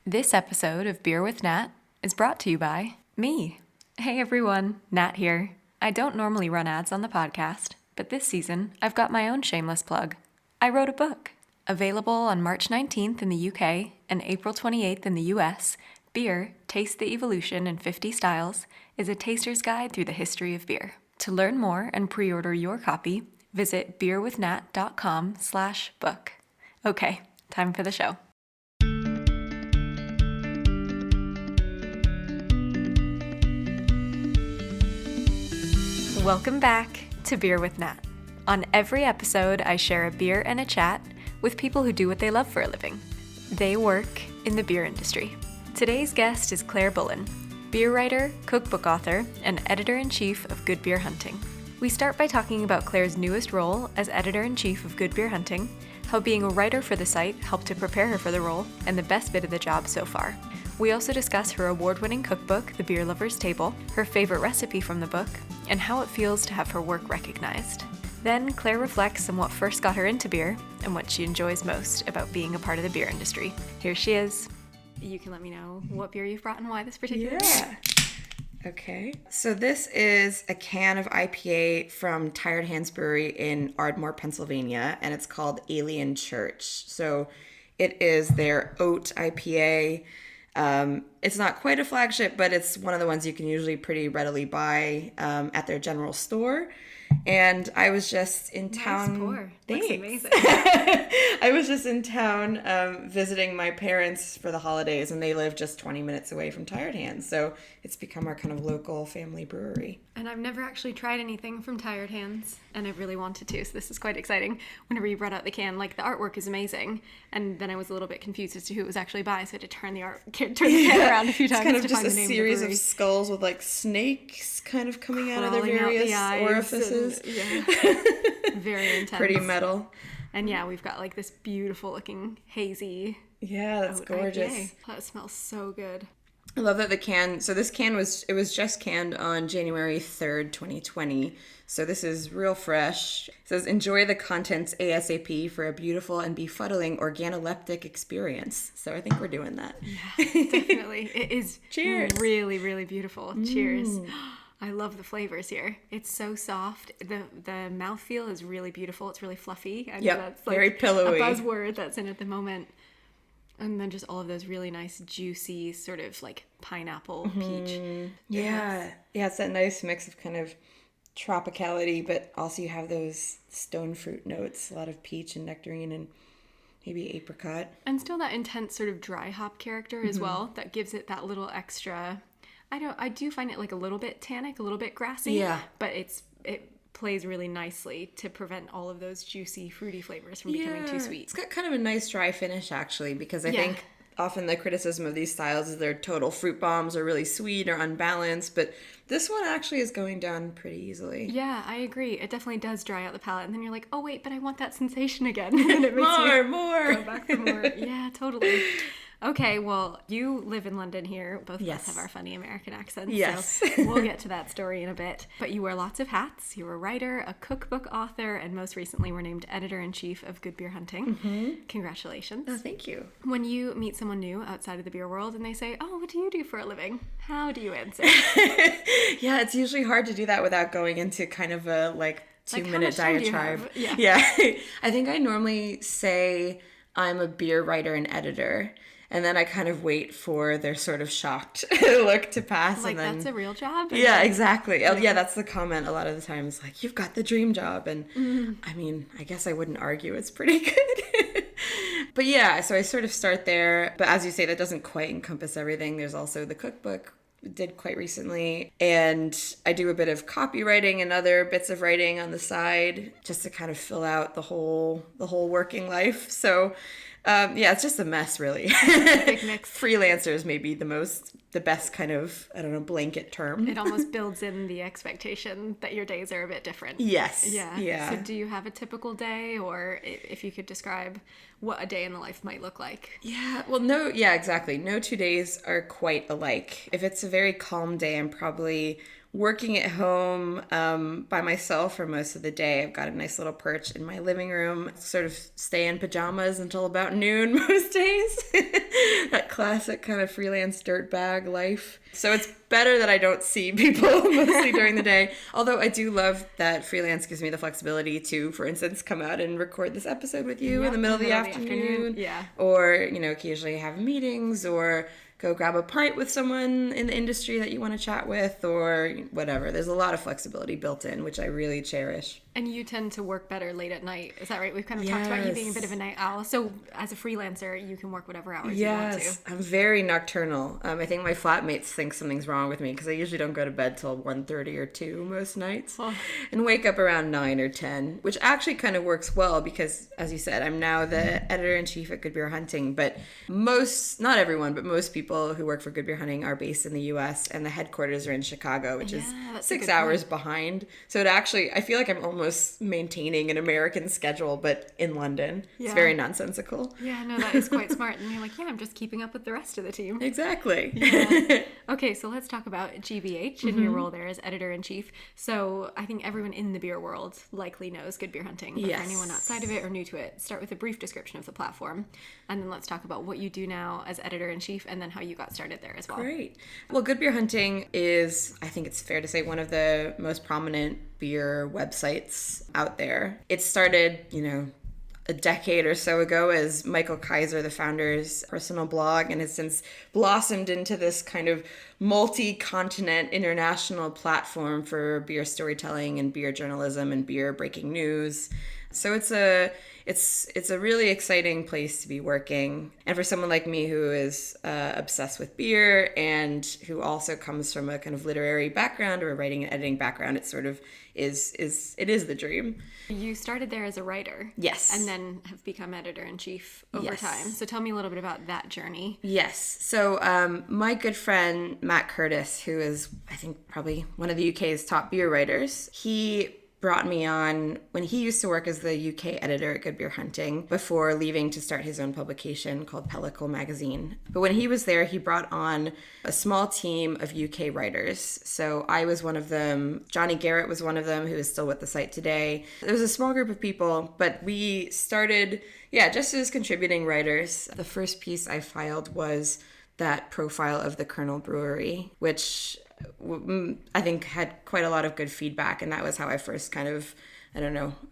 This episode of Beer with Nat is brought to you by me. Hey everyone, Nat here. I don't normally run ads on the podcast, but this season I've got my own shameless plug. I wrote a book. Available on March 19th in the UK and April 28th in the US, Beer, Taste the Evolution in 50 Styles is a taster's guide through the history of beer. To learn more and pre-order your copy, visit beerwithnat.com/book. Okay, time for the show. Welcome back to Beer with Nat. On every episode, I share a beer and a chat with people who do what they love for a living. They work in the beer industry. Today's guest is Claire Bullen, beer writer, cookbook author, and editor-in-chief of Good Beer Hunting. We start by talking about Claire's newest role as editor-in-chief of Good Beer Hunting, how being a writer for the site helped to prepare her for the role, and the best bit of the job so far. We also discuss her award-winning cookbook, The Beer Lover's Table, her favorite recipe from the book, and how it feels to have her work recognized. Then Claire reflects on what first got her into beer and what she enjoys most about being a part of the beer industry. Here she is. You can let me know what beer you've brought and why this particular beer. Okay. So this is a can of IPA from Tired Hands Brewery in Ardmore, Pennsylvania, and it's called Alien Church. So it is their oat IPA. It's not quite a flagship, but it's one of the ones you can usually pretty readily buy at their general store. And I was just in town. Nice pour. Thanks. Looks amazing. I was just in town visiting my parents for the holidays, and they live just 20 minutes away from Tired Hands. So it's become our kind of local family brewery. And I've never actually tried anything from Tired Hands, and I really wanted to, so this is quite exciting. Whenever you brought out the can, like, the artwork is amazing, and then I was a little bit confused as to who it was actually by, so I had to turn the can around a few times it's kind of to just find a the name series of the of brewery. skulls with, like, snakes kind of coming out of their Crawling out various the eyes orifices. Very intense. Pretty metal. And yeah, we've got like this beautiful looking hazy Yeah, that's oat gorgeous. IPA. That smells so good. I love that this can was just canned on January 3rd, 2020. So this is real fresh. It says, enjoy the contents ASAP for a beautiful and befuddling organoleptic experience. So I think we're doing that. Yeah, definitely. It is Cheers. really, really beautiful. Cheers. I love the flavors here. It's so soft. The mouthfeel is really beautiful. It's really fluffy. I know that's like very pillowy. a buzzword that's in at the moment. And then just all of those really nice, juicy, sort of like pineapple, peach. Yeah. Yeah, it's that nice mix of kind of tropicality, but also you have those stone fruit notes, a lot of peach and nectarine and maybe apricot. And still that intense sort of dry hop character as well that gives it that little extra. I do find it like a little bit tannic, a little bit grassy. Yeah. But it plays really nicely to prevent all of those juicy, fruity flavors from becoming too sweet. It's got kind of a nice dry finish actually, because I think often the criticism of these styles is they're total fruit bombs or really sweet or unbalanced, but this one actually is going down pretty easily. Yeah, I agree. It definitely does dry out the palate, and then you're like, oh wait, but I want that sensation again. And it makes more. Go back for more. Yeah, totally. Okay, well, you live in London here. Both of us have our funny American accents. Yes. So we'll get to that story in a bit. But you wear lots of hats. You're a writer, a cookbook author, and most recently were named editor-in-chief of Good Beer Hunting. Mm-hmm. Congratulations. Oh, thank you. When you meet someone new outside of the beer world and they say, oh, what do you do for a living? How do you answer? Yeah, it's usually hard to do that without going into kind of a like 2-minute diatribe. Yeah. I think I normally say I'm a beer writer and editor. And then I kind of wait for their sort of shocked look to pass. Like, and then, that's a real job? Yeah, exactly. Yeah, that's the comment a lot of the times. Like, you've got the dream job. And I mean, I guess I wouldn't argue it's pretty good. But yeah, so I sort of start there. But as you say, that doesn't quite encompass everything. There's also the cookbook, did quite recently. And I do a bit of copywriting and other bits of writing on the side just to kind of fill out the whole working life. So yeah, it's just a mess, really. Big mix. Freelancers may be the best kind of, I don't know, blanket term. It almost builds in the expectation that your days are a bit different. Yes. Yeah. So do you have a typical day, or if you could describe what a day in the life might look like? Yeah, well, exactly. No 2 days are quite alike. If it's a very calm day, I'm probably working at home by myself for most of the day. I've got a nice little perch in my living room, sort of stay in pajamas until about noon most days. That classic kind of freelance dirtbag life. So it's better that I don't see people mostly during the day. Although I do love that freelance gives me the flexibility to, for instance, come out and record this episode with you in the middle of the afternoon. Yeah. Or, occasionally have meetings or go grab a pint with someone in the industry that you want to chat with or whatever. There's a lot of flexibility built in, which I really cherish. And you tend to work better late at night. Is that right? We've kind of talked about you being a bit of a night owl. So as a freelancer, you can work whatever hours you want to. I'm very nocturnal. I think my flatmates think something's wrong with me because I usually don't go to bed till 1:30 or 2 most nights and wake up around 9 or 10, which actually kind of works well because, as you said, I'm now the editor-in-chief at Good Beer Hunting. But not everyone, but most people who work for Good Beer Hunting are based in the U.S. and the headquarters are in Chicago, which is 6 hours behind. So I feel like I'm almost maintaining an American schedule, but in London. Yeah. It's very nonsensical. Yeah, no, that is quite smart. And you're like, I'm just keeping up with the rest of the team. Exactly. Yeah. Okay, so let's talk about GBH and your role there as editor-in-chief. So I think everyone in the beer world likely knows Good Beer Hunting. But for anyone outside of it or new to it, start with a brief description of the platform. And then let's talk about what you do now as editor-in-chief and then how you got started there as well. Great. Well, Good Beer Hunting is, I think it's fair to say, one of the most prominent beer websites out there. It started, a decade or so ago as Michael Kaiser, the founder's personal blog, and has since blossomed into this kind of multi-continent international platform for beer storytelling and beer journalism and beer breaking news. So it's a really exciting place to be working. And for someone like me who is obsessed with beer and who also comes from a kind of literary background or a writing and editing background, it sort of is the dream. You started there as a writer. Yes. And then have become editor-in-chief over time. So tell me a little bit about that journey. Yes. So my good friend Matt Curtis, who is, I think, probably one of the UK's top beer writers, he brought me on when he used to work as the UK editor at Good Beer Hunting before leaving to start his own publication called Pellicle Magazine. But when he was there, he brought on a small team of UK writers. So I was one of them. Johnny Garrett was one of them, who is still with the site today. There was a small group of people, but we started, just as contributing writers. The first piece I filed was that profile of the Colonel Brewery, which I think had quite a lot of good feedback, and that was how I first kind of,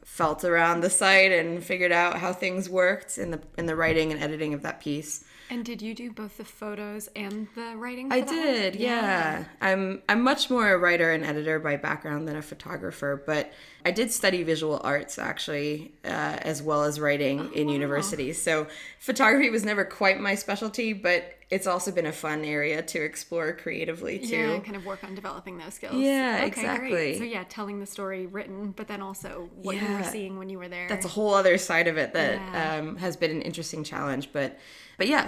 felt around the site and figured out how things worked in the writing and editing of that piece. And did you do both the photos and the writing? I did, yeah. I'm much more a writer and editor by background than a photographer, but I did study visual arts actually, as well as writing in university. So photography was never quite my specialty, but it's also been a fun area to explore creatively too. Yeah, and kind of work on developing those skills. Yeah, okay, exactly. Great. So telling the story written, but then also what you were seeing when you were there. That's a whole other side of it that has been an interesting challenge. But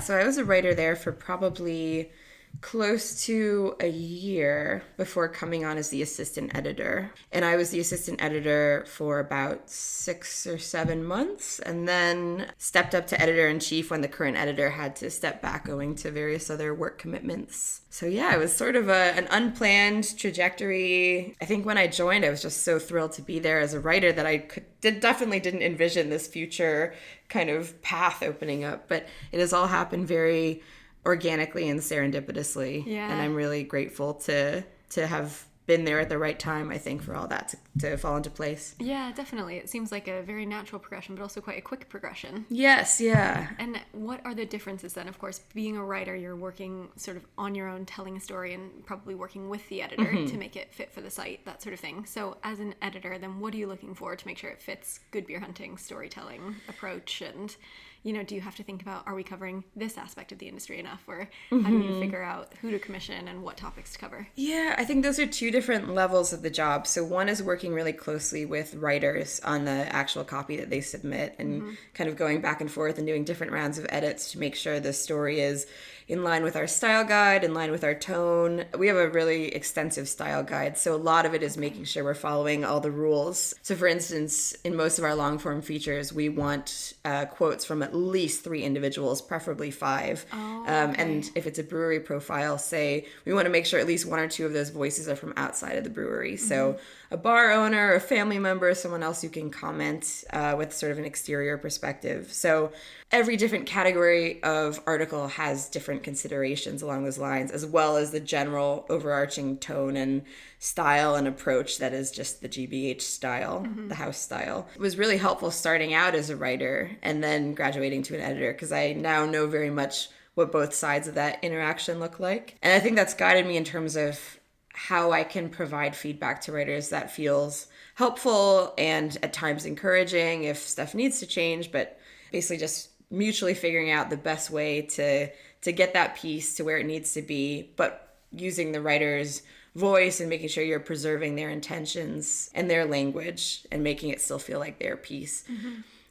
so I was a writer there for probably close to a year before coming on as the assistant editor. And I was the assistant editor for about 6 or 7 months and then stepped up to editor-in-chief when the current editor had to step back owing to various other work commitments. So it was sort of an unplanned trajectory. I think when I joined, I was just so thrilled to be there as a writer that I definitely didn't envision this future kind of path opening up. But it has all happened very organically and serendipitously. Yeah. And I'm really grateful to have been there at the right time, I think, for all that to fall into place. Yeah, definitely. It seems like a very natural progression, but also quite a quick progression. Yes, yeah. And what are the differences then? Of course, being a writer, you're working sort of on your own, telling a story and probably working with the editor to make it fit for the site, that sort of thing. So as an editor, then what are you looking for to make sure it fits Good Beer Hunting storytelling approach? And do you have to think about, are we covering this aspect of the industry enough? Or how do you figure out who to commission and what topics to cover? Yeah, I think those are two different levels of the job. So one is working really closely with writers on the actual copy that they submit and kind of going back and forth and doing different rounds of edits to make sure the story is in line with our style guide, in line with our tone. We have a really extensive style guide, so a lot of it is making sure we're following all the rules. So for instance, in most of our long form features, we want quotes from at least 3 individuals, preferably 5. And if it's a brewery profile, say, we want to make sure at least 1 or 2 of those voices are from outside of the brewery. So a bar owner, a family member, someone else who can comment with sort of an exterior perspective. So every different category of article has different considerations along those lines, as well as the general overarching tone and style and approach that is just the GBH style, the house style. It was really helpful starting out as a writer and then graduating to an editor, because I now know very much what both sides of that interaction look like. And I think that's guided me in terms of how I can provide feedback to writers that feels helpful and at times encouraging if stuff needs to change, but basically just mutually figuring out the best way to get that piece to where it needs to be, but using the writer's voice and making sure you're preserving their intentions and their language and making it still feel like their piece.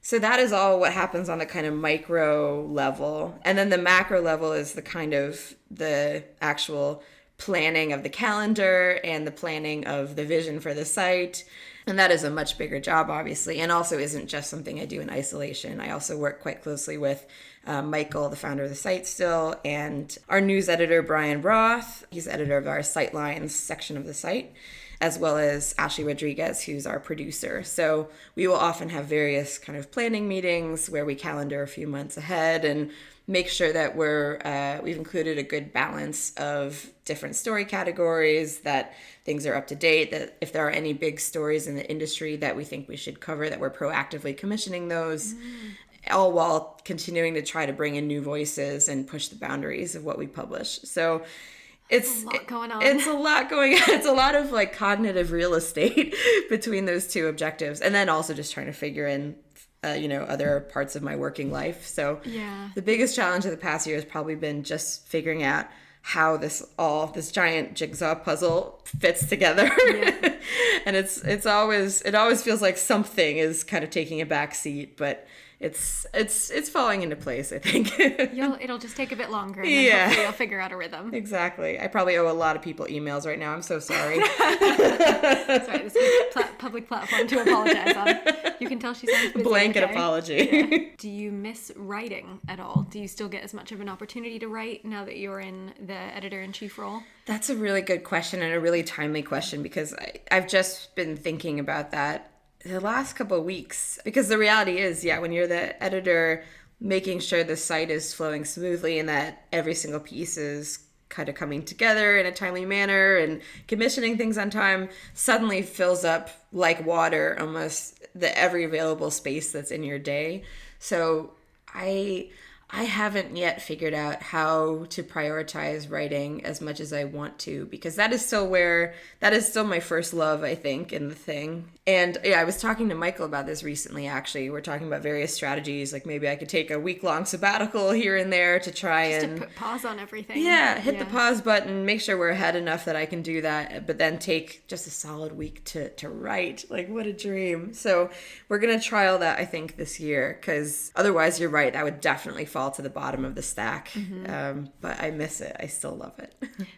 So that is all what happens on the kind of micro level. And then the macro level is the kind of the actual planning of the calendar and the planning of the vision for the site. And that is a much bigger job, obviously, and also isn't just something I do in isolation. I also work quite closely with Michael, the founder of the site still, and our news editor, Brian Roth. He's editor of our Sightlines section of the site, as well as Ashley Rodriguez, who's our producer. So we will often have various kind of planning meetings where we calendar a few months ahead and make sure that we've included a good balance of different story categories, that things are up to date, that if there are any big stories in the industry that we think we should cover, that we're proactively commissioning those, all while continuing to try to bring in new voices and push the boundaries of what we publish. So it's a lot going on. It's a lot going on. It's a lot of like cognitive real estate between those two objectives. And then also just trying to figure in other parts of my working life. So the biggest challenge of the past year has probably been just figuring out how this giant jigsaw puzzle fits together. And it always feels like something is kind of taking a back seat, but it's falling into place, I think. It'll just take a bit longer, and then hopefully you'll figure out a rhythm. Exactly. I probably owe a lot of people emails right now. I'm so sorry. Sorry, this is a public platform to apologize on. You can tell she sounds busy. Blanket apology. Do you miss writing at all? Do you still get as much of an opportunity to write now that you're in the editor-in-chief role? That's a really good question and a really timely question, because I've just been thinking about that the last couple of weeks, because the reality is, when you're the editor, making sure the site is flowing smoothly and that every single piece is kind of coming together in a timely manner and commissioning things on time suddenly fills up like water almost every available space that's in your day. So I haven't yet figured out how to prioritize writing as much as I want to, because that is still my first love, I think, in the thing. And I was talking to Michael about this recently, actually. We're talking about various strategies, like maybe I could take a week-long sabbatical here and there to try to put pause on everything. Hit the pause button, make sure we're ahead enough that I can do that, but then take just a solid week to write. Like, what a dream. So we're going to trial that, I think, this year, because otherwise, you're right, that would definitely fall to the bottom of the stack. But I miss it. I still love it.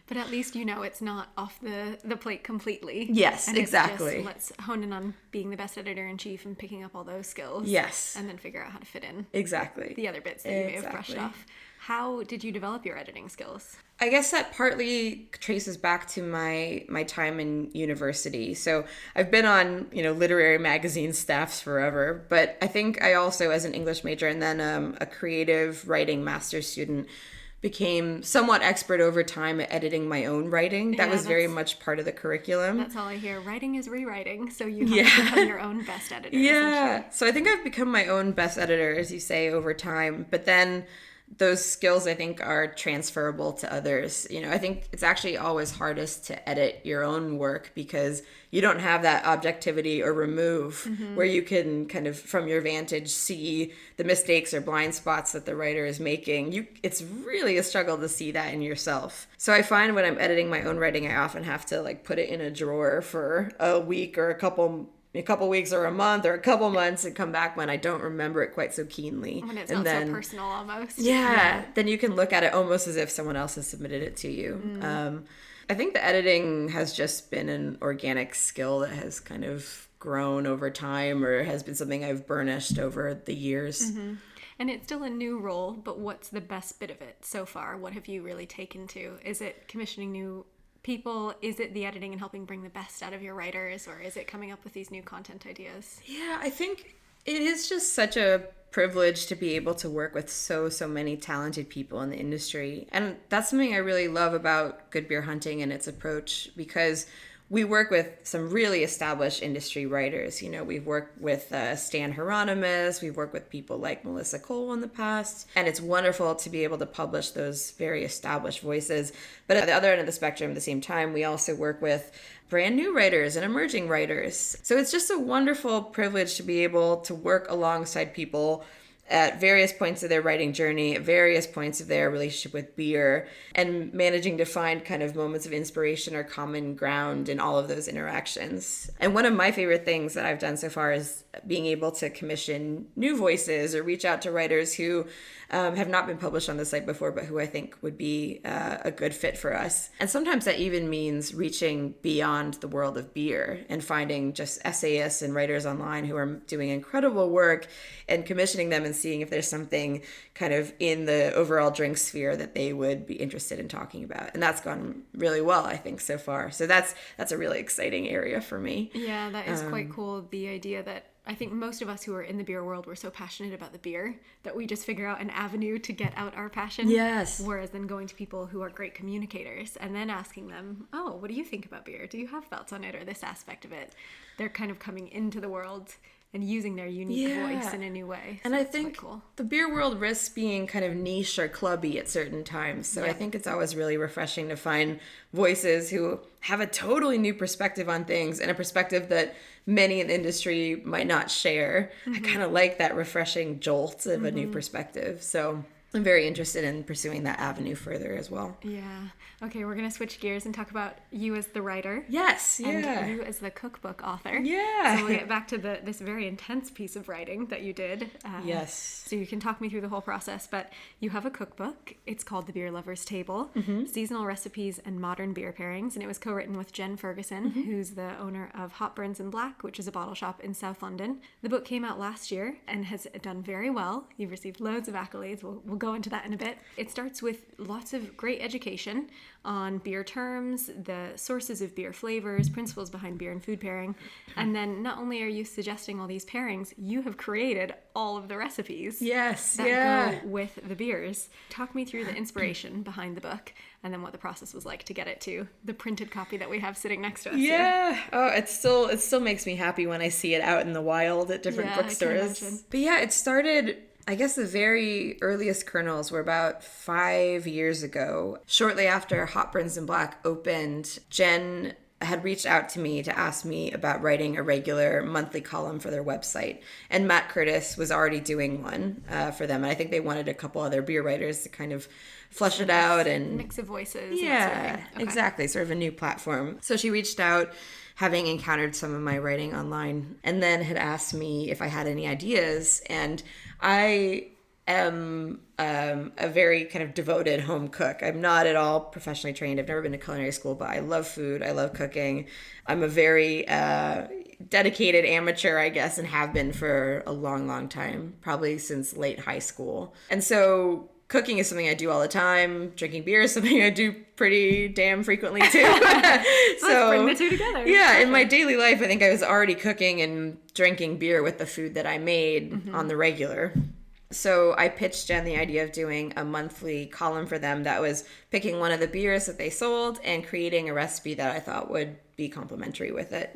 But at least it's not off the plate completely. Yes, and exactly. Let's hone in on being the best editor-in-chief and picking up all those skills. Yes. And then figure out how to fit in the other bits that you may have brushed off. How did you develop your editing skills? I guess that partly traces back to my time in university. So I've been on, literary magazine staffs forever, but I think I also, as an English major and then a creative writing master's student, became somewhat expert over time at editing my own writing. That was very much part of the curriculum. That's all I hear. Writing is rewriting, so you have to become your own best editor. So I think I've become my own best editor, as you say, over time. But then those skills, I think, are transferable to others. I think it's actually always hardest to edit your own work because you don't have that objectivity or remove where you can kind of, from your vantage, see the mistakes or blind spots that the writer is making. It's really a struggle to see that in yourself. So I find when I'm editing my own writing, I often have to put it in a drawer for a week or a couple a couple weeks or a month or a couple months and come back when I don't remember it quite so keenly. When it's and not then, so personal almost. Yeah, then you can look at it almost as if someone else has submitted it to you. I think the editing has just been an organic skill that has kind of grown over time, or has been something I've burnished over the years. Mm-hmm. And it's still a new role, but what's the best bit of it so far? What have you really taken to? Is it commissioning new people? Is it the editing and helping bring the best out of your writers? Or is it coming up with these new content ideas? Yeah, I think it is just such a privilege to be able to work with so many talented people in the industry. And that's something I really love about Good Beer Hunting and its approach, because we work with some really established industry writers. You know, we've worked with Stan Hieronymus, we've worked with people like Melissa Cole in the past, and it's wonderful to be able to publish those very established voices. But at the other end of the spectrum, at the same time, we also work with brand new writers and emerging writers. So it's just a wonderful privilege to be able to work alongside people at various points of their writing journey, at various points of their relationship with beer, and managing to find kind of moments of inspiration or common ground in all of those interactions. And one of my favorite things that I've done so far is being able to commission new voices or reach out to writers who have not been published on the site before, but who I think would be a good fit for us. And sometimes that even means reaching beyond the world of beer and finding just essayists and writers online who are doing incredible work, and commissioning them and seeing if there's something kind of in the overall drink sphere that they would be interested in talking about. And that's gone really well, I think, so far. So that's a really exciting area for me. Yeah, that is quite cool. The idea that I think most of us who are in the beer world, we're so passionate about the beer that we just figure out an avenue to get out our passion. Yes. Whereas then going to people who are great communicators and then asking them, oh, what do you think about beer? Do you have thoughts on it or this aspect of it? They're kind of coming into the world and using their unique voice in a new way. So and I think the beer world risks being kind of niche or clubby at certain times. So I think it's always really refreshing to find voices who have a totally new perspective on things, and a perspective that many in the industry might not share. I kind of like that refreshing jolt of a new perspective. So I'm very interested in pursuing that avenue further as well. Yeah. Okay, we're going to switch gears and talk about you as the writer. Yes, yeah. And you as the cookbook author. Yeah. So we'll get back to this very intense piece of writing that you did. Yes. So you can talk me through the whole process, but you have a cookbook. It's called The Beer Lover's Table, Seasonal Recipes and Modern Beer Pairings, and it was co-written with Jen Ferguson, who's the owner of Hop Burns and Black, which is a bottle shop in South London. The book came out last year and has done very well. You've received loads of accolades. We'll go into that in a bit. It starts with lots of great education on beer terms, the sources of beer flavors, principles behind beer and food pairing. And then not only are you suggesting all these pairings, you have created all of the recipes that go with the beers. Talk me through the inspiration behind the book, and then what the process was like to get it to the printed copy that we have sitting next to us. Yeah. Here. Oh, it still makes me happy when I see it out in the wild at different bookstores. But yeah, it started, I guess the very earliest kernels were about 5 years ago. Shortly after Hop Burns and Black opened, Jen had reached out to me to ask me about writing a regular monthly column for their website. And Matt Curtis was already doing one for them. And I think they wanted a couple other beer writers to kind of flesh it out and mix of voices. Yeah, exactly. Sort of a new platform. So she reached out, having encountered some of my writing online, and then had asked me if I had any ideas. And I am a very kind of devoted home cook. I'm not at all professionally trained. I've never been to culinary school, but I love food. I love cooking. I'm a very dedicated amateur, I guess, and have been for a long time, probably since late high school. And so cooking is something I do all the time. Drinking beer is something I do pretty damn frequently too. So let's bring the two together. Yeah, in my daily life, I think I was already cooking and drinking beer with the food that I made on the regular. So I pitched Jen the idea of doing a monthly column for them that was picking one of the beers that they sold and creating a recipe that I thought would be complementary with it.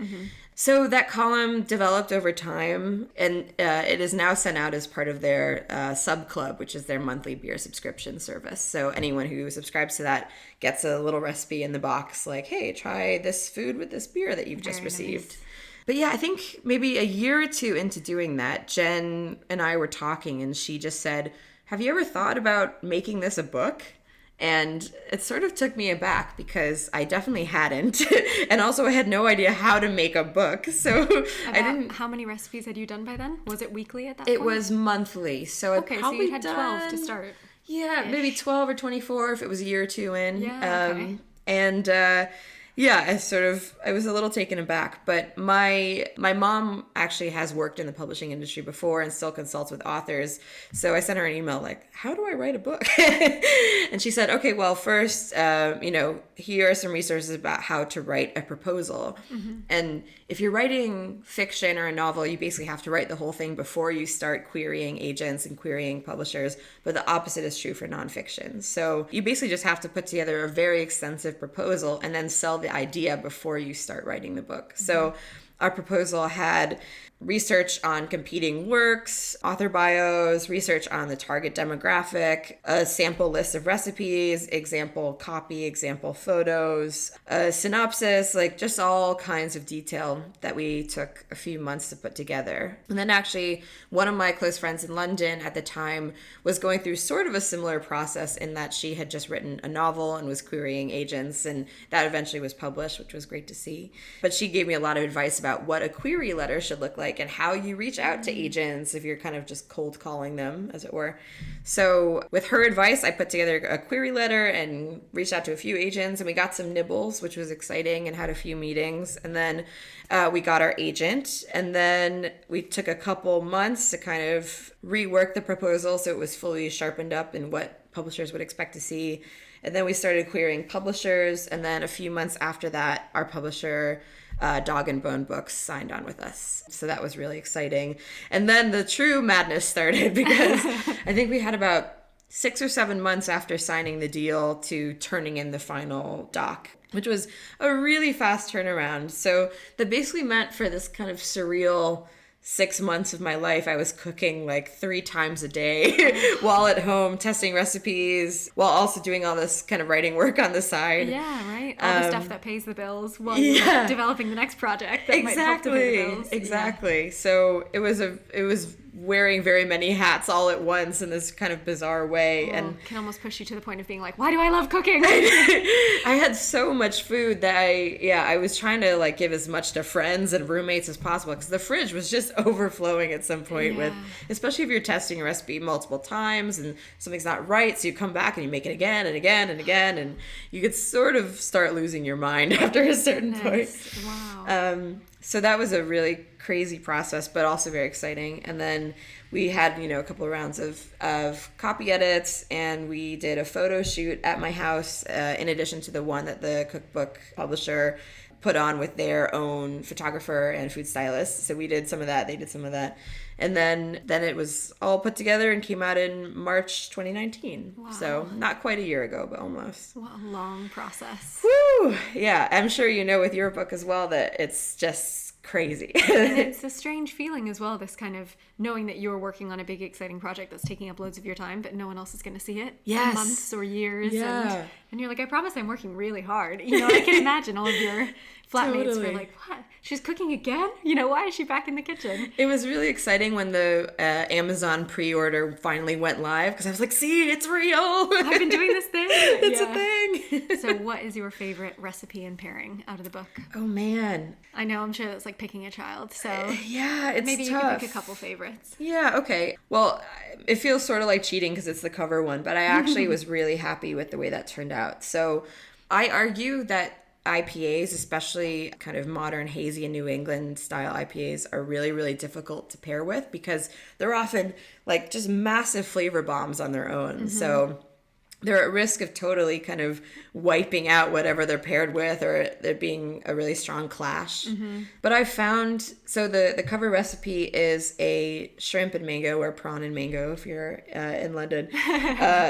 So that column developed over time, and it is now sent out as part of their sub club, which is their monthly beer subscription service. So anyone who subscribes to that gets a little recipe in the box like, hey, try this food with this beer that you've just received. Nice. But yeah, I think maybe a year or two into doing that, Jen and I were talking, and she just said, have you ever thought about making this a book? And it sort of took me aback because I definitely hadn't. And also I had no idea how to make a book. So I didn't. How many recipes had you done by then? Was it weekly at that point? It was monthly. So I okay, so you had 12 to start. Yeah, maybe 12 or 24 if it was a year or two in. Yeah, okay. And yeah, I was a little taken aback, but my mom actually has worked in the publishing industry before and still consults with authors. So I sent her an email like, how do I write a book? And she said, okay, well, first, here are some resources about how to write a proposal. Mm-hmm. And if you're writing fiction or a novel, you basically have to write the whole thing before you start querying agents and querying publishers. But the opposite is true for nonfiction. So you basically just have to put together a very extensive proposal and then sell the idea before you start writing the book. Mm-hmm. So our proposal had research on competing works, author bios, research on the target demographic, a sample list of recipes, example copy, example photos, a synopsis, like just all kinds of detail that we took a few months to put together. And then actually one of my close friends in London at the time was going through sort of a similar process in that she had just written a novel and was querying agents, and that eventually was published, which was great to see. But she gave me a lot of advice about what a query letter should look like and how you reach out to agents if you're kind of just cold calling them, as it were. So with her advice, I put together a query letter and reached out to a few agents, and we got some nibbles, which was exciting, and had a few meetings. And then we got our agent, and then we took a couple months to kind of rework the proposal so it was fully sharpened up in what publishers would expect to see. And then we started querying publishers, and then a few months after that, our publisher, Dog and Bone Books, signed on with us. So that was really exciting. And then the true madness started because I think we had about 6 or 7 months after signing the deal to turning in the final doc, which was a really fast turnaround. So that basically meant for this kind of surreal 6 months of my life, I was cooking like 3 times a day while at home, testing recipes, while also doing all this kind of writing work on the side. Yeah, right. All the stuff that pays the bills while you're developing the next project that might help to pay the bills. Exactly. Yeah. So it was wearing very many hats all at once in this kind of bizarre way. And can almost push you to the point of being like, why do I love cooking? I had so much food that I was trying to like give as much to friends and roommates as possible because the fridge was just overflowing at some point with, especially if you're testing a recipe multiple times and something's not right, so you come back and you make it again and again and again, and you could sort of start losing your mind after a certain point. Wow. So that was a really crazy process, but also very exciting. And then we had, a couple of rounds of copy edits, and we did a photo shoot at my house, in addition to the one that the cookbook publisher put on with their own photographer and food stylist. So we did some of that, they did some of that. And then it was all put together and came out in March 2019. Wow. So not quite a year ago, but almost. What a long process. Woo! Yeah, I'm sure you know with your book as well that it's just crazy. And it's a strange feeling as well, this kind of knowing that you're working on a big exciting project that's taking up loads of your time, but no one else is going to see it in months or years. Yeah. And you're like, I promise I'm working really hard. I can imagine all of your flatmates were like, what? She's cooking again? Why is she back in the kitchen? It was really exciting when the Amazon pre-order finally went live, because I was like, see, it's real. I've been doing this thing. It's a thing. So what is your favorite recipe and pairing out of the book? Oh, man. I know, I'm sure that's like picking a child. So yeah, it's maybe tough. You could pick a couple favorites. Yeah, okay. Well, it feels sort of like cheating because it's the cover one, but I actually was really happy with the way that turned out. So I argue that IPAs, especially kind of modern hazy and New England style IPAs, are really, really difficult to pair with because they're often like just massive flavor bombs on their own. Mm-hmm. So they're at risk of totally kind of wiping out whatever they're paired with, or there being a really strong clash. Mm-hmm. But I found, so the cover recipe is a shrimp and mango, or prawn and mango if you're in London,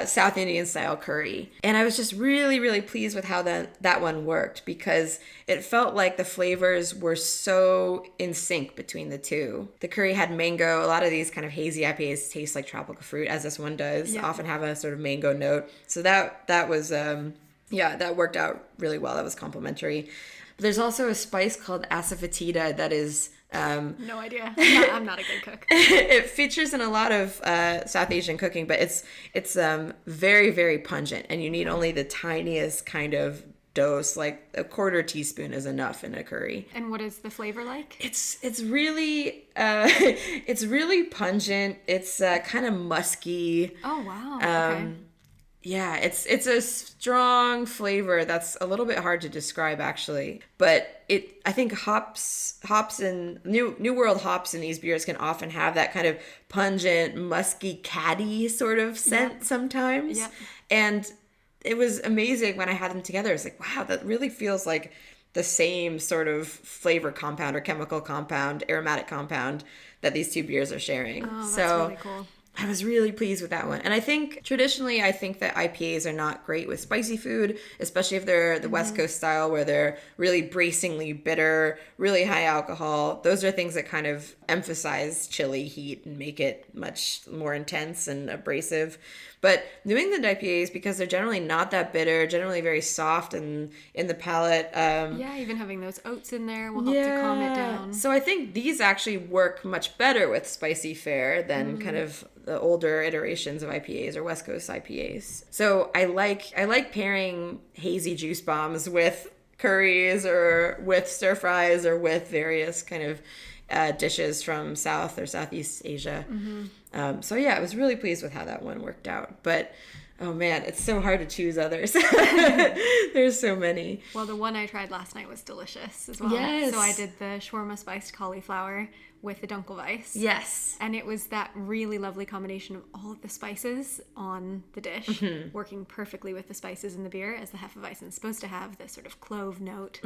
South Indian style curry. And I was just really, really pleased with how that one worked, because it felt like the flavors were so in sync between the two. The curry had mango. A lot of these kind of hazy IPAs taste like tropical fruit, as this one does, often have a sort of mango note. So that was, that worked out really well. That was complimentary. But there's also a spice called asafoetida that is No idea. I'm not a good cook. It features in a lot of South Asian cooking, but it's very, very pungent, and you need only the tiniest kind of dose, like a quarter teaspoon is enough in a curry. And what is the flavor like? It's really it's really pungent. It's kind of musky. Oh wow. Okay. Yeah, it's a strong flavor that's a little bit hard to describe actually, but I think hops and New World hops in these beers can often have that kind of pungent, musky, caddy sort of scent sometimes. Yep. And it was amazing when I had them together. It's like, wow, that really feels like the same sort of flavor compound or chemical compound, aromatic compound that these two beers are sharing. Oh, that's so really cool. I was really pleased with that one. And I think traditionally, I think that IPAs are not great with spicy food, especially if they're the West Coast style where they're really bracingly bitter, really high alcohol. Those are things that kind of emphasize chili heat and make it much more intense and abrasive. But New England IPAs, because they're generally not that bitter, generally very soft and in the palate. Yeah, even having those oats in there will help to calm it down. So I think these actually work much better with spicy fare than kind of the older iterations of IPAs or West Coast IPAs. So I like pairing hazy juice bombs with curries or with stir fries or with various kind of dishes from South or Southeast Asia. So yeah, I was really pleased with how that one worked out. But oh man, it's so hard to choose others. There's so many. Well, the one I tried last night was delicious as well. Yes. So I did the shawarma spiced cauliflower with the Dunkelweiss. Yes. And it was that really lovely combination of all of the spices on the dish, working perfectly with the spices in the beer, as the Hefeweizen is supposed to have this sort of clove note.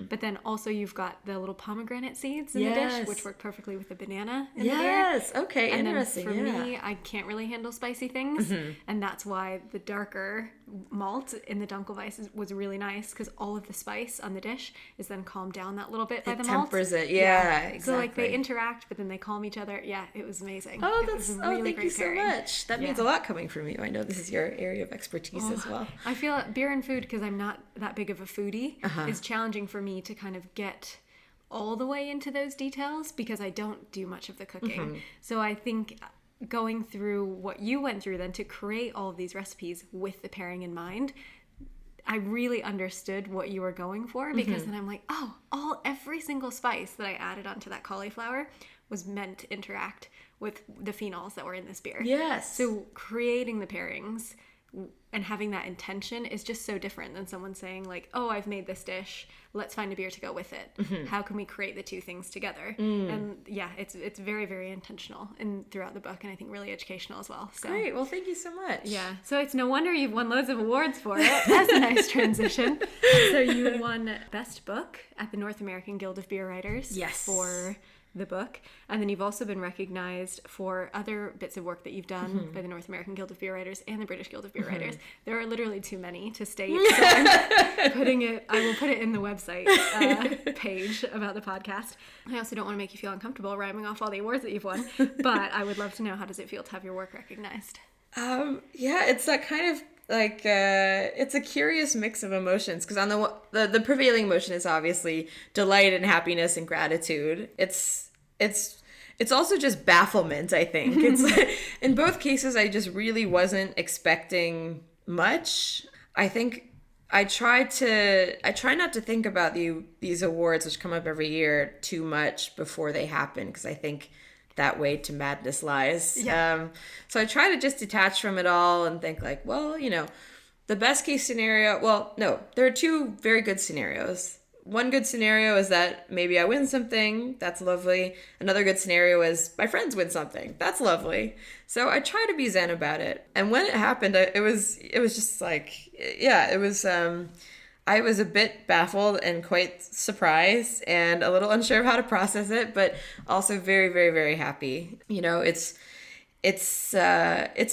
But then also you've got the little pomegranate seeds in the dish, which work perfectly with the banana in the beer. Yes. Okay. And Interesting. then for me, I can't really handle spicy things. And that's why the darker malt in the Dunkelweiss was really nice, because all of the spice on the dish is then calmed down that little bit by the malt. Tempers it. Yeah, exactly. So like they interact, but then they calm each other. Yeah, it was amazing. Oh, It was a really thank you great so pairing. much. That means a lot coming from you. I know this is your area of expertise as well. I feel beer and food, because I'm not that big of a foodie, is challenging for me to kind of get all the way into those details, because I don't do much of the cooking. So I think going through what you went through then to create all of these recipes with the pairing in mind, I really understood what you were going for, because then I'm like, oh, every single spice that I added onto that cauliflower was meant to interact with the phenols that were in this beer. Yes. So creating the pairings and having that intention is just so different than someone saying like, oh, I've made this dish, let's find a beer to go with it. How can we create the two things together? And yeah, it's very, very intentional and throughout the book, and I think really educational as well. So Great. Well, thank you so much. yeah, so it's no wonder you've won loads of awards for it. That's a nice transition. So you won Best Book at the North American Guild of Beer Writers. Yes. For the book, and then you've also been recognized for other bits of work that you've done by the North American Guild of Beer Writers and the British Guild of Beer Writers. There are literally too many to state, so I will put it in the website page about the podcast. I also don't want to make you feel uncomfortable rhyming off all the awards that you've won, but I would love to know, how does it feel to have your work recognized? Yeah, it's that kind of like it's a curious mix of emotions, because on the prevailing emotion is obviously delight and happiness and gratitude. It's also just bafflement, I think. It's in both cases I just really wasn't expecting much. I think I try not to think about these awards, which come up every year, too much before they happen, because I think that way to madness lies. Yeah. So I try to just detach from it all and think like, well, the best case scenario, well, no, there are two very good scenarios. One good scenario is that maybe I win something. That's lovely. Another good scenario is my friends win something. That's lovely. So I try to be zen about it. And when it happened, it was just like, yeah, it was, I was a bit baffled and quite surprised and a little unsure of how to process it, but also very, very, very happy. It's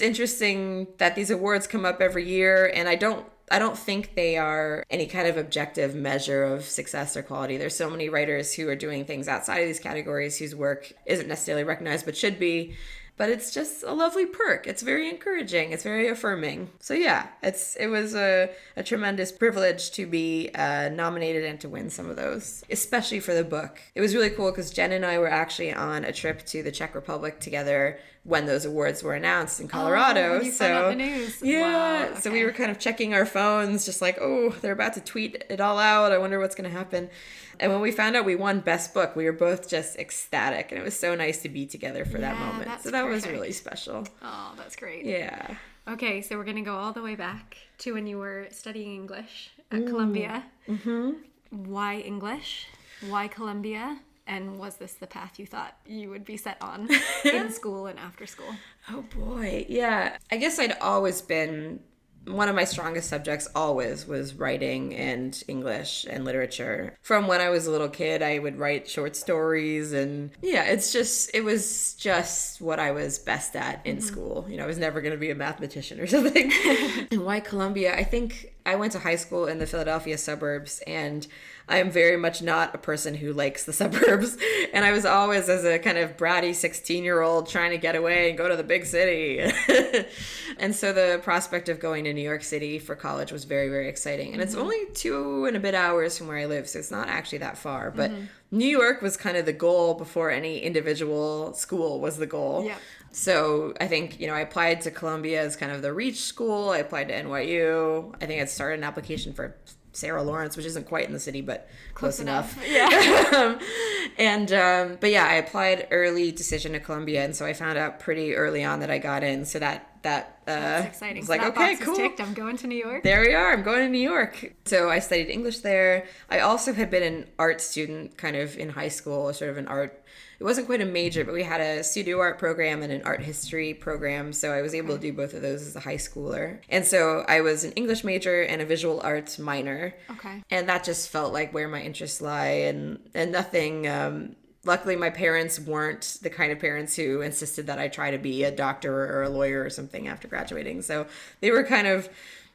interesting that these awards come up every year, and I don't think they are any kind of objective measure of success or quality. There's so many writers who are doing things outside of these categories whose work isn't necessarily recognized but should be. but it's just a lovely perk. It's very encouraging. It's very affirming. So yeah, it was a tremendous privilege to be nominated and to win some of those, especially for the book. It was really cool because Jen and I were actually on a trip to the Czech Republic together when those awards were announced in Colorado. When you found out the news. Yeah. Wow, okay. So we were kind of checking our phones, just like, oh, they're about to tweet it all out. I wonder what's going to happen. And when we found out we won Best Book, we were both just ecstatic. And it was so nice to be together for that moment. So that was really special. Oh, that's great. Yeah. Okay, so we're going to go all the way back to when you were studying English at Columbia. Mm-hmm. Why English? Why Columbia? And was this the path you thought you would be set on in school and after school? Oh boy, yeah. I guess I'd always been, one of my strongest subjects always was writing and English and literature. From when I was a little kid, I would write short stories, and yeah, it was just what I was best at in school. You know, I was never going to be a mathematician or something. And why Columbia? I think I went to high school in the Philadelphia suburbs, and I am very much not a person who likes the suburbs. And I was always, as a kind of bratty 16-year-old, trying to get away and go to the big city. And so the prospect of going to New York City for college was very, very exciting. And it's only 2 and a bit hours from where I live, so it's not actually that far. But New York was kind of the goal before any individual school was the goal. Yeah. So I think, you know, I applied to Columbia as kind of the reach school. I applied to NYU. I think I'd started an application for Sarah Lawrence, which isn't quite in the city, but close enough. Yeah. But yeah, I applied early decision to Columbia, and so I found out pretty early on that I got in. So that's exciting. was So like, that okay, box is cool. ticked. I'm going to New York. There we are. I'm going to New York. So I studied English there. I also had been an art student kind of in high school, sort of an art. It wasn't quite a major, but we had a studio art program and an art history program. So I was able to do both of those as a high schooler. And so I was an English major and a visual arts minor. Okay. And that just felt like where my interests lie, and nothing. Luckily, my parents weren't the kind of parents who insisted that I try to be a doctor or a lawyer or something after graduating. So they were kind of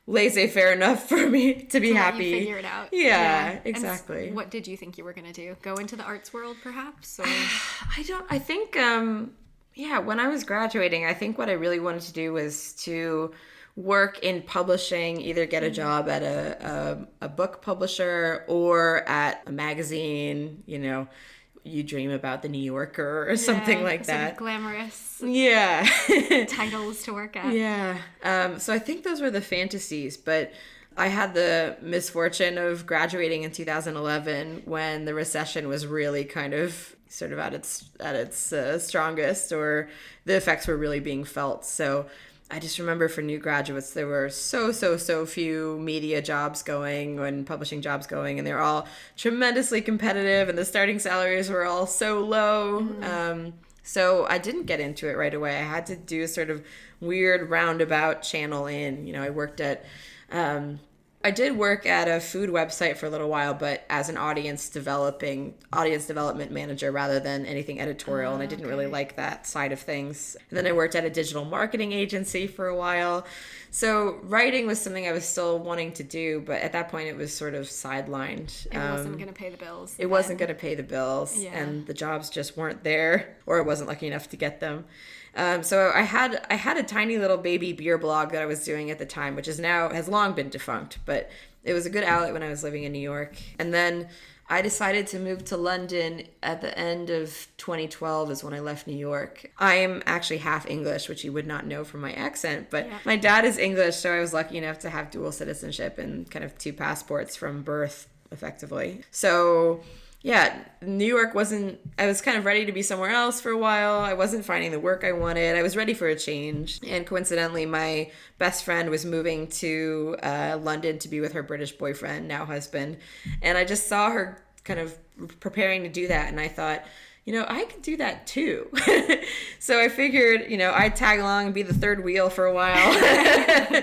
laissez-faire enough for me to be happy. You figure it out. Yeah, exactly. And what did you think you were going to do? Go into the arts world, perhaps? Or? I think, when I was graduating, I think what I really wanted to do was to work in publishing, either get a job at a book publisher or at a magazine, you know. You dream about the New Yorker or something like that. Sort of glamorous titles to work at. Yeah. So I think those were the fantasies, but I had the misfortune of graduating in 2011 when the recession was really kind of sort of at its strongest, or the effects were really being felt. So I just remember for new graduates, there were so few media jobs going and publishing jobs going, and they're all tremendously competitive, and the starting salaries were all so low. So I didn't get into it right away. I had to do a sort of weird roundabout channel in. You know, I did work at a food website for a little while, but as an audience development manager rather than anything editorial, and I didn't really like that side of things. And then I worked at a digital marketing agency for a while. So writing was something I was still wanting to do, but at that point it was sort of sidelined. It wasn't going to pay the bills. It wasn't going to pay the bills, and the jobs just weren't there, or I wasn't lucky enough to get them. So I had a tiny little baby beer blog that I was doing at the time, which has long been defunct, but it was a good outlet when I was living in New York. And then I decided to move to London at the end of 2012 is when I left New York. I am actually half English, which you would not know from my accent, but my dad is English, so I was lucky enough to have dual citizenship and kind of 2 passports from birth, effectively. So yeah, New York I was kind of ready to be somewhere else for a while. I wasn't finding the work I wanted. I was ready for a change. And coincidentally, my best friend was moving to London to be with her British boyfriend, now husband. And I just saw her kind of preparing to do that. And I thought, you know, I could do that too. So I figured, you know, I'd tag along and be the third wheel for a while.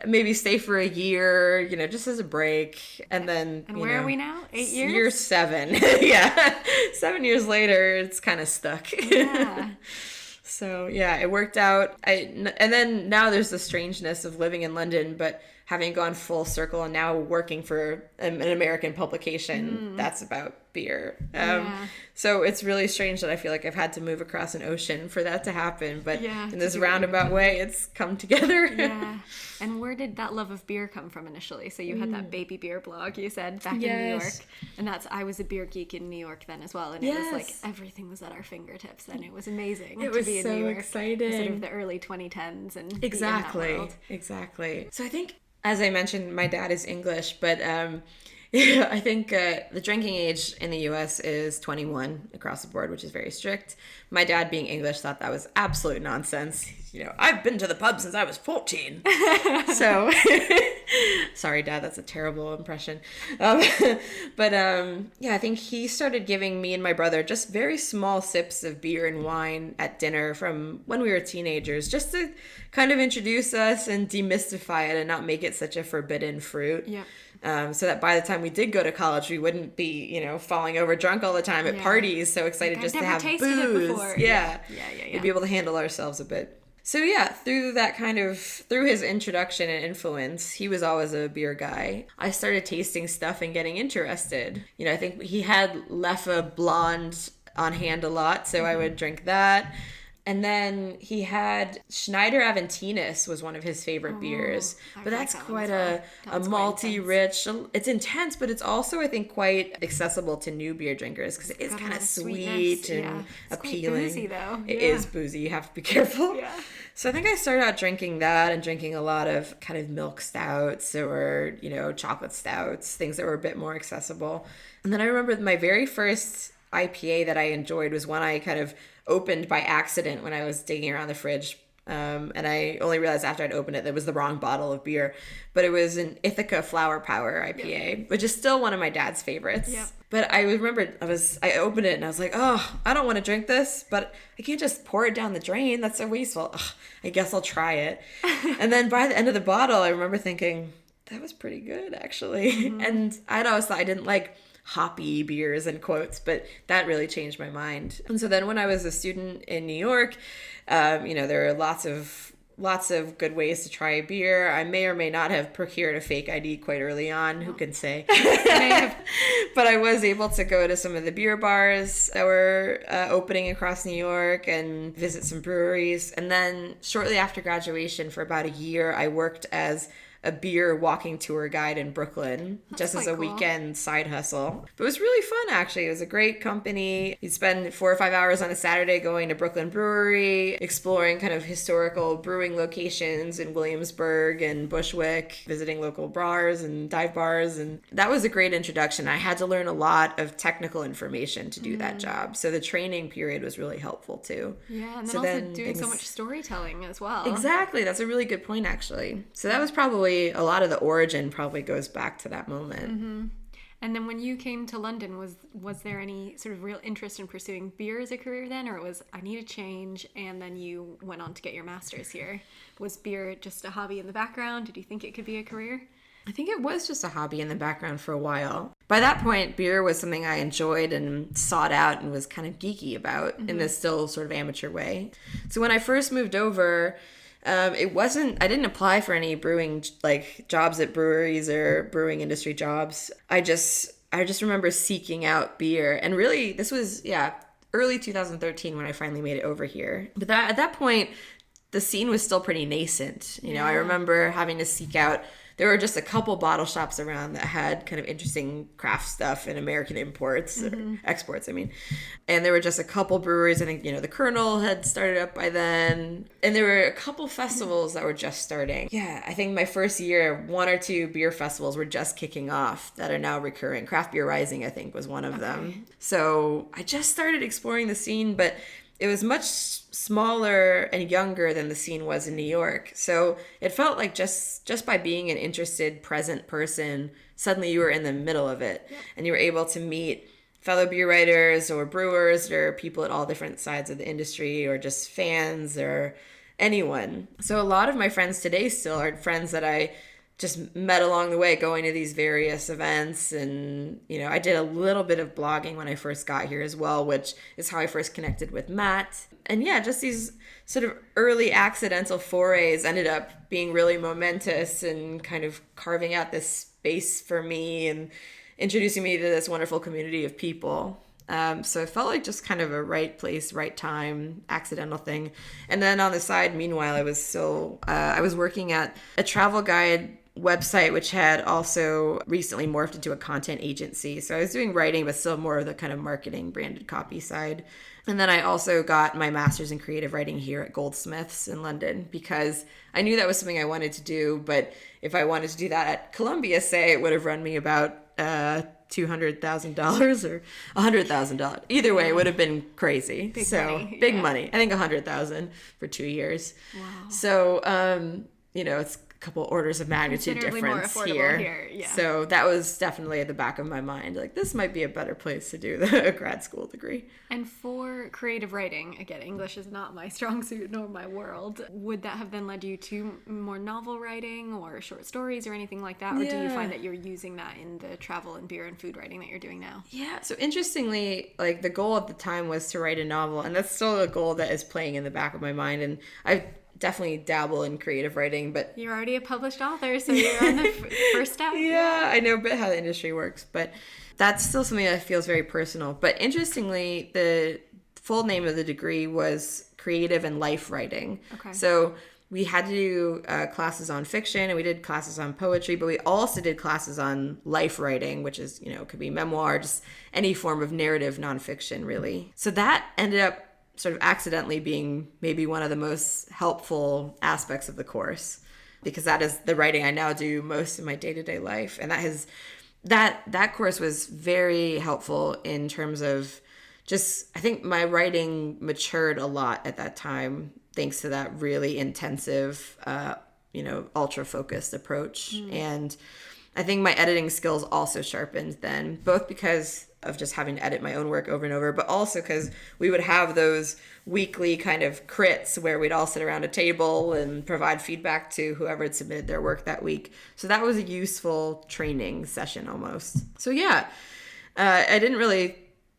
Maybe stay for a year, you know, just as a break. And then, and where are we now? 8 years? Year 7. Yeah. 7 years later, it's kind of stuck. Yeah. So yeah, it worked out. And then now there's the strangeness of living in London, but having gone full circle and now working for an American publication that's about beer. So it's really strange that I feel like I've had to move across an ocean for that to happen, but in this roundabout way, it's come together. And where did that love of beer come from initially? So you had that baby beer blog, you said, back in New York. And I was a beer geek in New York then as well. And it was like everything was at our fingertips and it was amazing to be in New York. Exciting. Sort of the early 2010s and Exactly. So I think, as I mentioned, my dad is English, but I think the drinking age in the U.S. is 21 across the board, which is very strict. My dad, being English, thought that was absolute nonsense. I've been to the pub since I was 14. So, sorry, Dad, that's a terrible impression. But I think he started giving me and my brother just very small sips of beer and wine at dinner from when we were teenagers, just to kind of introduce us and demystify it and not make it such a forbidden fruit. So that by the time we did go to college, we wouldn't be, falling over drunk all the time at parties, so excited just to have booze. It before. We'd be able to handle ourselves a bit. So through his introduction and influence, he was always a beer guy. I started tasting stuff and getting interested. I think he had Leffe Blonde on hand a lot, so I would drink that. And then he had Schneider Aventinus was one of his favorite beers. But that's quite a malty, rich. It's intense, but it's also, I think, quite accessible to new beer drinkers because it is kind of sweet and appealing. It's quite boozy, though. It is boozy. You have to be careful. So I think I started out drinking that and drinking a lot of kind of milk stouts or, chocolate stouts, things that were a bit more accessible. And then I remember my very first IPA that I enjoyed was one I kind of opened by accident when I was digging around the fridge. And I only realized after I'd opened it that it was the wrong bottle of beer. But it was an Ithaca Flower Power IPA, which is still one of my dad's favorites. But I remember I opened it and I was like, oh, I don't want to drink this, but I can't just pour it down the drain. That's so wasteful. Ugh, I guess I'll try it. And then by the end of the bottle, I remember thinking, that was pretty good, actually. And I'd always thought I didn't like hoppy beers and quotes, but that really changed my mind. And so then when I was a student in New York, there are lots of good ways to try beer. I may or may not have procured a fake ID quite early on. Who can say? But I was able to go to some of the beer bars that were opening across New York and visit some breweries. And then shortly after graduation, for about a year, I worked as a beer walking tour guide in Brooklyn, just as a weekend side hustle. But it was really fun, actually. It was a great company. You'd spend 4 or 5 hours on a Saturday going to Brooklyn Brewery, exploring kind of historical brewing locations in Williamsburg and Bushwick, visiting local bars and dive bars. And that was a great introduction. I had to learn a lot of technical information to do that job. So the training period was really helpful too. Yeah, and then doing so much storytelling as well. Exactly. That's a really good point, actually. So that was probably a lot of the origin probably goes back to that moment. And then when you came to London, was there any sort of real interest in pursuing beer as a career then, or it was I need a change and then you went on to get your master's here? Was beer just a hobby in the background? Did you think it could be a career? I think it was just a hobby in the background for a while. By that point, beer was something I enjoyed and sought out and was kind of geeky about in this still sort of amateur way. So when I first moved over, I didn't apply for any brewing jobs at breweries or brewing industry jobs. I just remember seeking out beer, and really this was early 2013 when I finally made it over here. But at that point, the scene was still pretty nascent. I remember having to seek out. There were just a couple bottle shops around that had kind of interesting craft stuff and American imports, or exports, I mean. And there were just a couple breweries. I think, the Colonel had started up by then. And there were a couple festivals that were just starting. Yeah, I think my first year, 1 or 2 beer festivals were just kicking off that are now recurring. Craft Beer Rising, I think, was one of them. So I just started exploring the scene, but it was much smaller and younger than the scene was in New York. So it felt like just by being an interested, present person, suddenly you were in the middle of it. Yep. And you were able to meet fellow beer writers or brewers or people at all different sides of the industry or just fans or anyone. So a lot of my friends today still are friends that I just met along the way going to these various events. And, I did a little bit of blogging when I first got here as well, which is how I first connected with Matt. And yeah, just these sort of early accidental forays ended up being really momentous and kind of carving out this space for me and introducing me to this wonderful community of people. So it felt like just kind of a right place, right time, accidental thing. And then on the side, meanwhile, I was working at a travel guide website, which had also recently morphed into a content agency. So I was doing writing, but still more of the kind of marketing branded copy side. And then I also got my master's in creative writing here at Goldsmiths in London, because I knew that was something I wanted to do. But if I wanted to do that at Columbia, say, it would have run me about $200,000 or $100,000. Either way, it would have been crazy. Big money. I think $100,000 for 2 years. Wow. So, it's couple orders of magnitude difference more here. Yeah. So that was definitely at the back of my mind. Like, this might be a better place to do the grad school degree. And for creative writing, again, English is not my strong suit nor my world. Would that have then led you to more novel writing or short stories or anything like that? Or do you find that you're using that in the travel and beer and food writing that you're doing now? Yeah. So interestingly, like, the goal at the time was to write a novel, and that's still a goal that is playing in the back of my mind. And I've definitely dabble in creative writing, but you're already a published author, so you're on the first step. Yeah, I know a bit how the industry works, but that's still something that feels very personal. But interestingly, the full name of the degree was creative and life writing. Okay. So we had to do classes on fiction, and we did classes on poetry, but we also did classes on life writing, which is, could be memoir, just any form of narrative nonfiction, really. So that ended up sort of accidentally being maybe one of the most helpful aspects of the course, because that is the writing I now do most in my day-to-day life. And that course was very helpful in terms of just, I think my writing matured a lot at that time, thanks to that really intensive, ultra focused approach. And I think my editing skills also sharpened then, both because of just having to edit my own work over and over, but also because we would have those weekly kind of crits where we'd all sit around a table and provide feedback to whoever had submitted their work that week. So that was a useful training session almost. So yeah, I didn't really,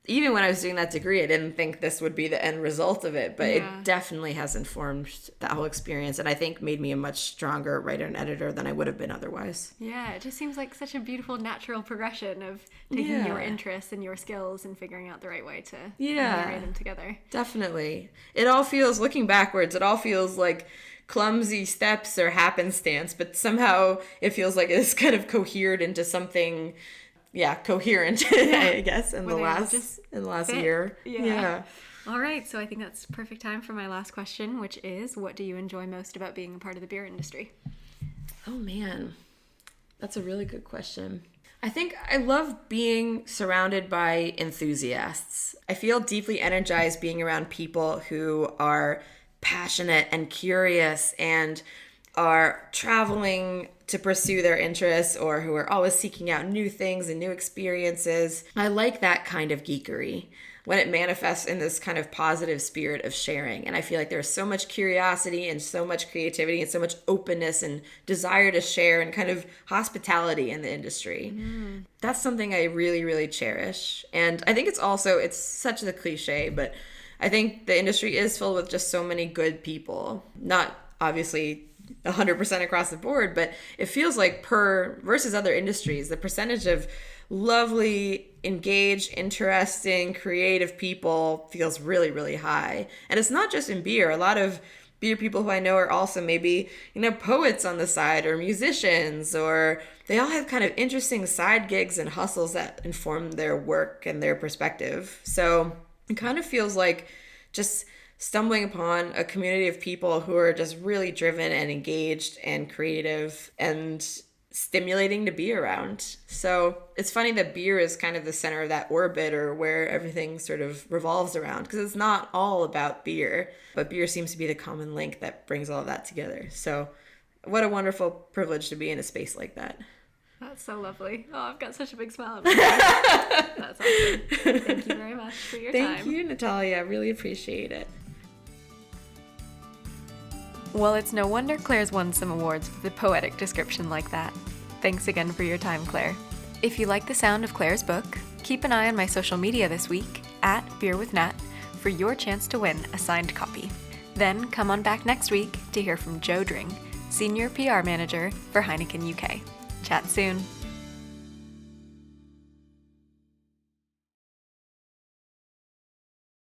even when I was doing that degree, I didn't think this would be the end result of it, but it definitely has informed that whole experience, and I think made me a much stronger writer and editor than I would have been otherwise. Yeah, it just seems like such a beautiful natural progression of taking your interests and your skills and figuring out the right way to marry them together. Definitely. It all feels, looking backwards, it all feels like clumsy steps or happenstance, but somehow it feels like it's kind of cohered into something coherent, I guess, in the last year. Yeah. All right, so I think that's perfect time for my last question, which is, what do you enjoy most about being a part of the beer industry? Oh man, that's a really good question. I think I love being surrounded by enthusiasts. I feel deeply energized being around people who are passionate and curious and are traveling to pursue their interests, or who are always seeking out new things and new experiences. I like that kind of geekery when it manifests in this kind of positive spirit of sharing. And I feel like there's so much curiosity and so much creativity and so much openness and desire to share and kind of hospitality in the industry. That's something I really, really cherish. And I think it's such a cliche, but I think the industry is filled with just so many good people. Not obviously 100% across the board, but it feels like versus other industries, the percentage of lovely, engaged, interesting, creative people feels really, really high. And it's not just in beer. A lot of beer people who I know are also maybe, poets on the side or musicians, or they all have kind of interesting side gigs and hustles that inform their work and their perspective. So it kind of feels like just stumbling upon a community of people who are just really driven and engaged and creative and stimulating to be around. So it's funny that beer is kind of the center of that orbit, or where everything sort of revolves around, because it's not all about beer, but beer seems to be the common link that brings all of that together. So what a wonderful privilege to be in a space like that. That's so lovely. Oh, I've got such a big smile on my face. That's awesome. Thank you very much for your time. Thank you, Natalia. I really appreciate it. Well, it's no wonder Claire's won some awards with a poetic description like that. Thanks again for your time, Claire. If you like the sound of Claire's book, keep an eye on my social media this week, @BeerWithNat, for your chance to win a signed copy. Then come on back next week to hear from Joe Dring, Senior PR Manager for Heineken UK. Chat soon.